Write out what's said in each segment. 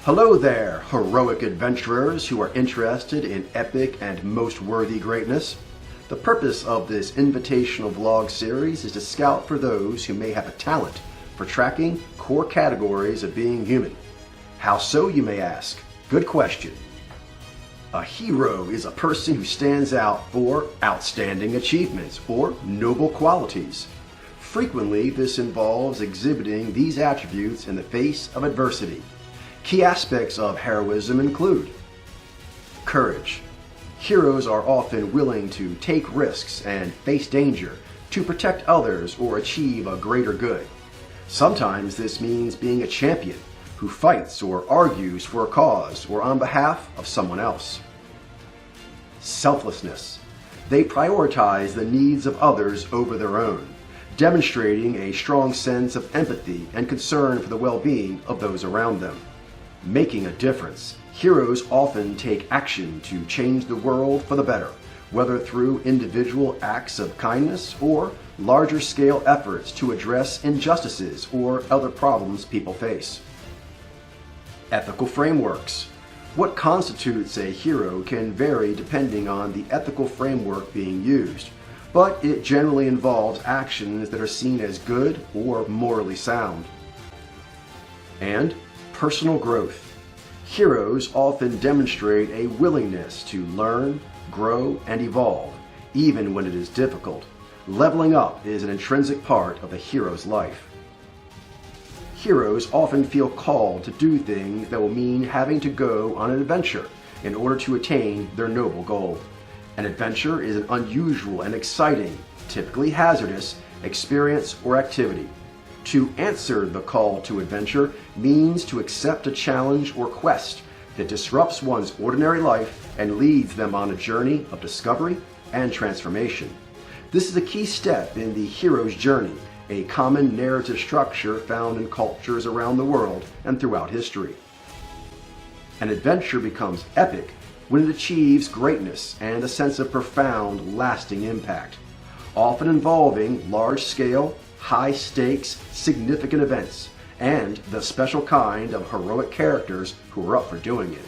Hello there, heroic adventurers who are interested in epic and most worthy greatness. The purpose of this invitational vlog series is to scout for those who may have a talent for tracking core categories of being human. How so, you may ask? Good question. A hero is a person who stands out for outstanding achievements or noble qualities. Frequently, this involves exhibiting these attributes in the face of adversity. Key aspects of heroism include courage. Heroes are often willing to take risks and face danger to protect others or achieve a greater good. Sometimes this means being a champion who fights or argues for a cause or on behalf of someone else. Selflessness. They prioritize the needs of others over their own, demonstrating a strong sense of empathy and concern for the well-being of those around them. Making a difference. Heroes often take action to change the world for the better, whether through individual acts of kindness or larger-scale efforts to address injustices or other problems people face. Ethical frameworks. What constitutes a hero can vary depending on the ethical framework being used, but it generally involves actions that are seen as good or morally sound. And personal growth. Heroes often demonstrate a willingness to learn, grow, and evolve, even when it is difficult. Leveling up is an intrinsic part of a hero's life. Heroes often feel called to do things that will mean having to go on an adventure in order to attain their noble goal. An adventure is an unusual and exciting, typically hazardous, experience or activity. To answer the call to adventure means to accept a challenge or quest that disrupts one's ordinary life and leads them on a journey of discovery and transformation. This is a key step in the hero's journey, a common narrative structure found in cultures around the world and throughout history. An adventure becomes epic when it achieves greatness and a sense of profound, lasting impact, often involving large-scale, high-stakes, significant events, and the special kind of heroic characters who are up for doing it.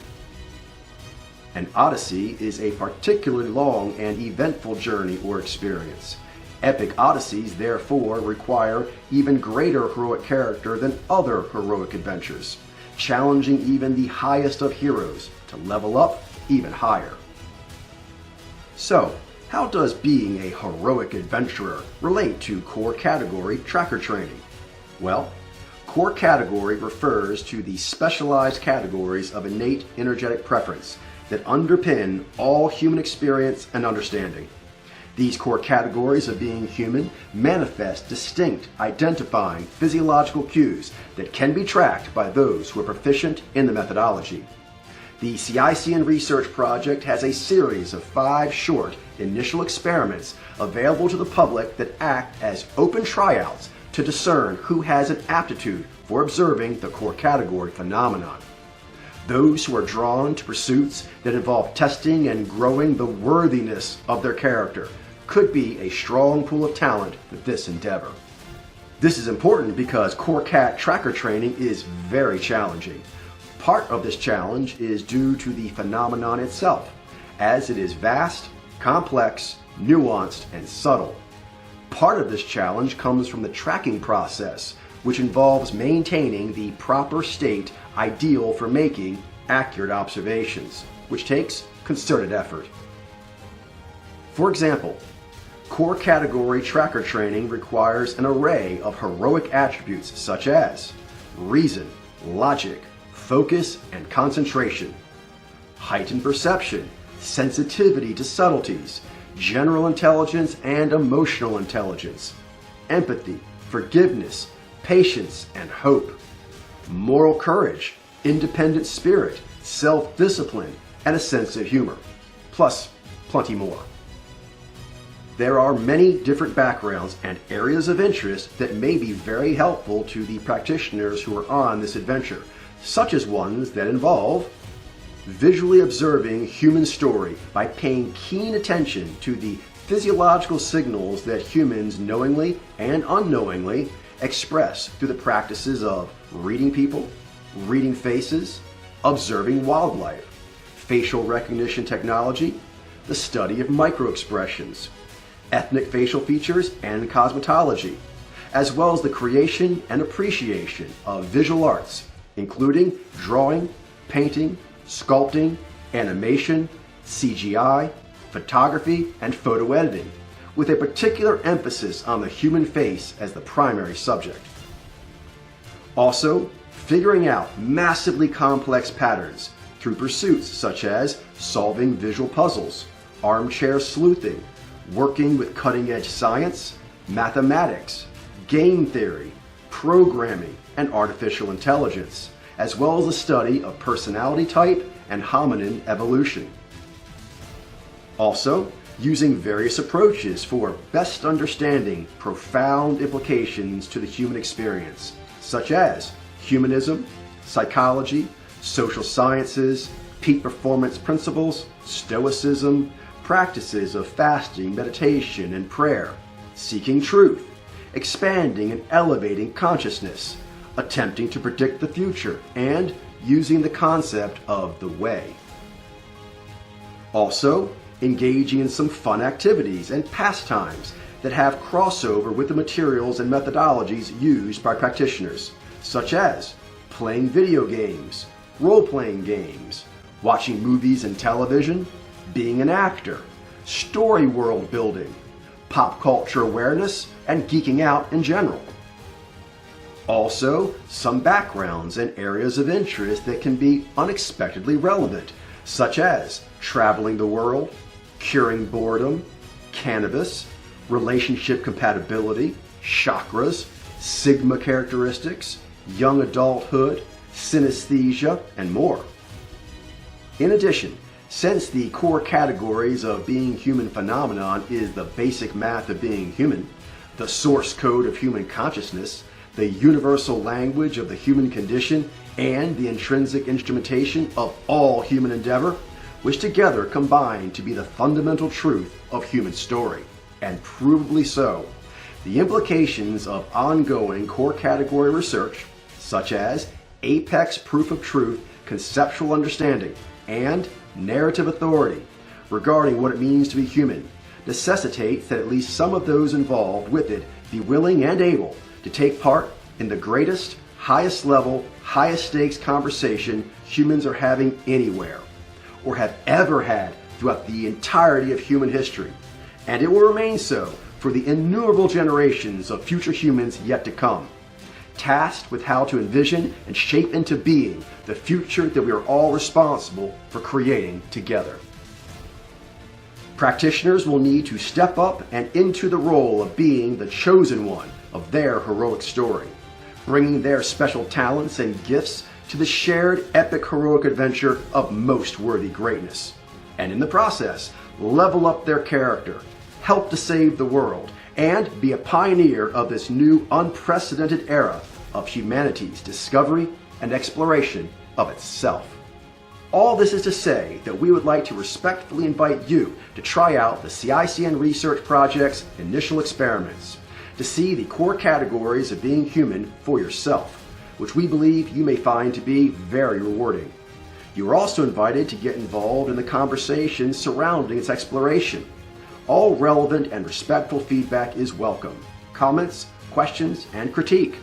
An odyssey is a particularly long and eventful journey or experience. Epic odysseys, therefore, require even greater heroic character than other heroic adventures, challenging even the highest of heroes to level up even higher. So, how does being a heroic adventurer relate to core category tracker training? Well, core category refers to the specialized categories of innate energetic preference that underpin all human experience and understanding. These core categories of being human manifest distinct, identifying physiological cues that can be tracked by those who are proficient in the methodology. The CICN Research Project has a series of 5 short initial experiments available to the public that act as open tryouts to discern who has an aptitude for observing the core category phenomenon. Those who are drawn to pursuits that involve testing and growing the worthiness of their character could be a strong pool of talent for this endeavor. This is important because core cat tracker training is very challenging. Part of this challenge is due to the phenomenon itself, as it is vast, complex, nuanced, and subtle. Part of this challenge comes from the tracking process, which involves maintaining the proper state ideal for making accurate observations, which takes concerted effort. For example, core category tracker training requires an array of heroic attributes such as reason, logic, focus and concentration, heightened perception, sensitivity to subtleties, general intelligence and emotional intelligence, empathy, forgiveness, patience and hope, moral courage, independent spirit, self-discipline, and a sense of humor, plus plenty more. There are many different backgrounds and areas of interest that may be very helpful to the practitioners who are on this adventure, such as ones that involve visually observing human story by paying keen attention to the physiological signals that humans knowingly and unknowingly express through the practices of reading people, reading faces, observing wildlife, facial recognition technology, the study of microexpressions, ethnic facial features and cosmetology, as well as the creation and appreciation of visual arts, including drawing, painting, sculpting, animation, CGI, photography, and photo editing, with a particular emphasis on the human face as the primary subject. Also, figuring out massively complex patterns through pursuits such as solving visual puzzles, armchair sleuthing, working with cutting-edge science, mathematics, game theory, programming, and artificial intelligence, as well as the study of personality type and hominin evolution. Also, using various approaches for best understanding profound implications to the human experience, such as humanism, psychology, social sciences, peak performance principles, stoicism, practices of fasting, meditation, and prayer, seeking truth, expanding and elevating consciousness, attempting to predict the future, and using the concept of the way. Also, engaging in some fun activities and pastimes that have crossover with the materials and methodologies used by practitioners, such as playing video games, role-playing games, watching movies and television, being an actor, story world building, pop culture awareness, and geeking out in general. Also, some backgrounds and areas of interest that can be unexpectedly relevant, such as traveling the world, curing boredom, cannabis, relationship compatibility, chakras, sigma characteristics, young adulthood, synesthesia, and more. In addition, since the core categories of being human phenomenon is the basic math of being human, the source code of human consciousness, the universal language of the human condition, and the intrinsic instrumentation of all human endeavor, which together combine to be the fundamental truth of human story, and provably so, the implications of ongoing core category research, such as apex proof of truth, conceptual understanding, and narrative authority regarding what it means to be human, necessitates that at least some of those involved with it be willing and able to take part in the greatest, highest level, highest stakes conversation humans are having anywhere, or have ever had throughout the entirety of human history, and it will remain so for the innumerable generations of future humans yet to come, tasked with how to envision and shape into being the future that we are all responsible for creating together. Practitioners will need to step up and into the role of being the chosen one of their heroic story, bringing their special talents and gifts to the shared epic heroic adventure of most worthy greatness, and in the process, level up their character, help to save the world, and be a pioneer of this new unprecedented era of humanity's discovery and exploration of itself. All this is to say that we would like to respectfully invite you to try out the CICN Research Project's initial experiments, to see the core categories of being human for yourself, which we believe you may find to be very rewarding. You are also invited to get involved in the conversation surrounding its exploration. All relevant and respectful feedback is welcome. Comments, questions, and critique.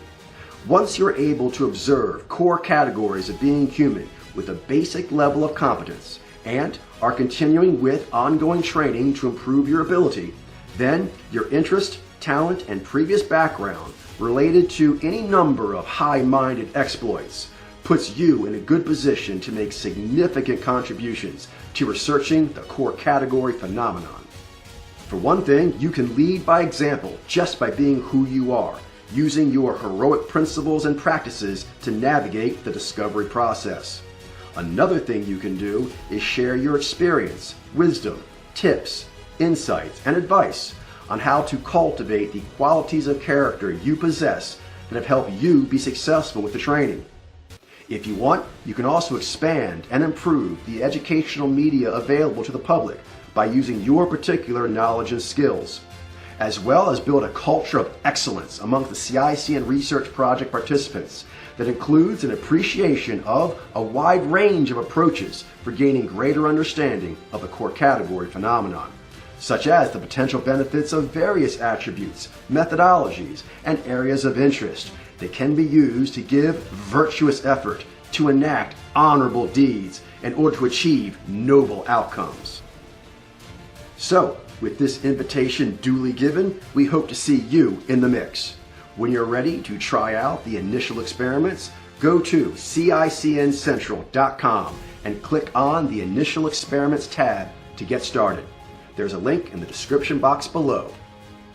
Once you're able to observe core categories of being human with a basic level of competence and are continuing with ongoing training to improve your ability, then your interest, talent, and previous background related to any number of high-minded exploits puts you in a good position to make significant contributions to researching the core category phenomenon. For one thing, you can lead by example just by being who you are, using your heroic principles and practices to navigate the discovery process. Another thing you can do is share your experience, wisdom, tips, insights, and advice on how to cultivate the qualities of character you possess that have helped you be successful with the training. If you want, you can also expand and improve the educational media available to the public by using your particular knowledge and skills. as well as build a culture of excellence among the CICN Research Project participants that includes an appreciation of a wide range of approaches for gaining greater understanding of the core category phenomenon, such as the potential benefits of various attributes, methodologies, and areas of interest that can be used to give virtuous effort to enact honorable deeds in order to achieve noble outcomes. So, with this invitation duly given, we hope to see you in the mix. When you're ready to try out the initial experiments, go to CICNCentral.com and click on the Initial Experiments tab to get started. There's a link in the description box below.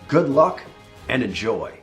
Good luck and enjoy.